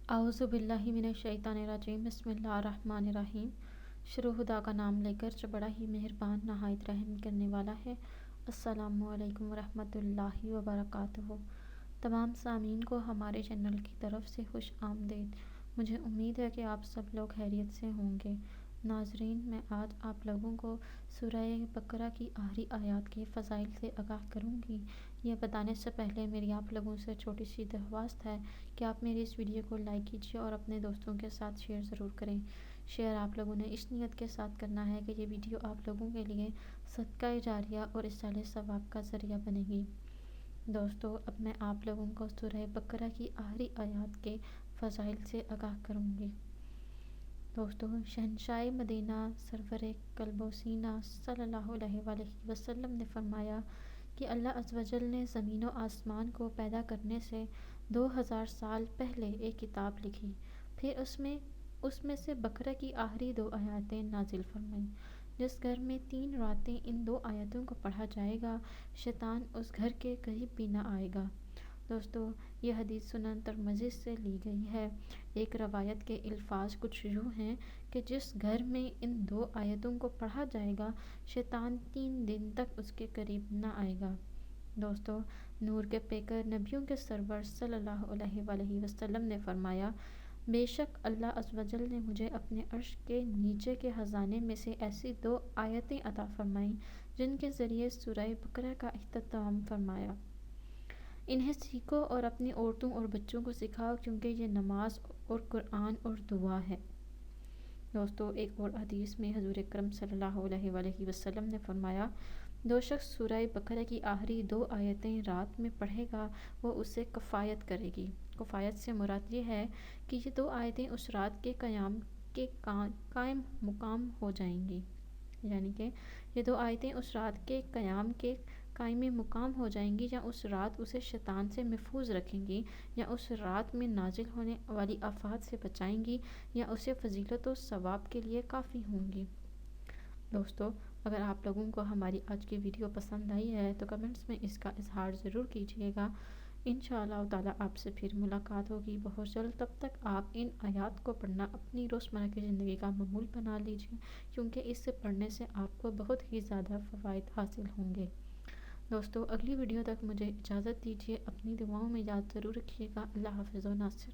اعوذ باللہ من الشیطان الرجیم، بسم اللہ الرحمن الرحیم۔ شروع خدا کا نام لے کر جو بڑا ہی مہربان نہایت رحم کرنے والا ہے۔ السلام علیکم ورحمۃ اللہ وبرکاتہ۔ تمام سامعین کو ہمارے چینل کی طرف سے خوش آمدید۔ مجھے امید ہے کہ آپ سب لوگ خیریت سے ہوں گے۔ ناظرین، میں آج آپ لوگوں کو سورہ بقرہ کی آخری آیات کے فضائل سے آگاہ کروں گی۔ یہ بتانے سے پہلے میری آپ لوگوں سے چھوٹی سی درخواست ہے کہ آپ میری اس ویڈیو کو لائک کیجیے اور اپنے دوستوں کے ساتھ شیئر ضرور کریں۔ شیئر آپ لوگوں نے اس نیت کے ساتھ کرنا ہے کہ یہ ویڈیو آپ لوگوں کے لیے صدقہ جاریہ اور اصالہ ثواب کا ذریعہ بنے گی۔ دوستو، اب میں آپ لوگوں کو سورہ بقرہ کی آخری آیات کے فضائل سے آگاہ کروں گی۔ دوستو، شہنشاہ مدینہ سرور قلب و سینہ صلی اللہ علیہ وآلہ وسلم نے فرمایا کہ اللہ عز و جل نے زمین و آسمان کو پیدا کرنے سے 2000 سال پہلے ایک کتاب لکھی، پھر اس میں سے بقرہ کی آخری 2 آیاتیں نازل فرمائیں۔ جس گھر میں 3 راتیں ان 2 آیتوں کو پڑھا جائے گا، شیطان اس گھر کے قریب بھی نہ آئے گا۔ دوستو، یہ حدیث سنن ترمذی سے لی گئی ہے۔ ایک روایت کے الفاظ کچھ یوں ہیں کہ جس گھر میں ان 2 آیتوں کو پڑھا جائے گا، شیطان 3 دن تک اس کے قریب نہ آئے گا۔ دوستو، نور کے پیکر نبیوں کے سرور صلی اللہ علیہ وآلہ وسلم نے فرمایا، بے شک اللہ عز و جل نے مجھے اپنے عرش کے نیچے کے خزانے میں سے ایسی 2 آیتیں عطا فرمائیں جن کے ذریعے سورہ بقرہ کا اختتام فرمایا۔ انہیں سیکھو اور اپنی عورتوں اور بچوں کو سکھاؤ، کیونکہ یہ نماز اور قرآن اور دعا ہے۔ دوستو، ایک اور حدیث میں حضور اکرم صلی اللہ علیہ وآلہ وسلم نے فرمایا، جو شخص سورہ بقرہ کی آخری 2 آیتیں رات میں پڑھے گا، وہ اسے کفایت کرے گی۔ کفایت سے مراد یہ ہے کہ یہ 2 آیتیں اس رات کے قائم مقام ہو جائیں گی، یعنی کہ یہ 2 آیتیں اس رات کے قیام کے قائم مقام ہو جائیں گی، یا اس رات اسے شیطان سے محفوظ رکھیں گی، یا اس رات میں نازل ہونے والی آفات سے بچائیں گی، یا اسے فضیلت و ثواب کے لیے کافی ہوں گی۔ دوستو، اگر آپ لوگوں کو ہماری آج کی ویڈیو پسند آئی ہے تو کمنٹس میں اس کا اظہار ضرور کیجیے گا۔ انشاءاللہ تعالیٰ آپ سے پھر ملاقات ہوگی بہت جلد۔ تب تک آپ ان آیات کو پڑھنا اپنی روزمرہ کی زندگی کا معمول بنا لیجیے، کیونکہ اس سے پڑھنے سے آپ کو بہت ہی زیادہ فوائد حاصل ہوں گے۔ دوستو، اگلی ویڈیو تک مجھے اجازت دیجیے۔ اپنی دعاؤں میں یاد ضرور رکھیے گا۔ اللہ حافظ و ناصر۔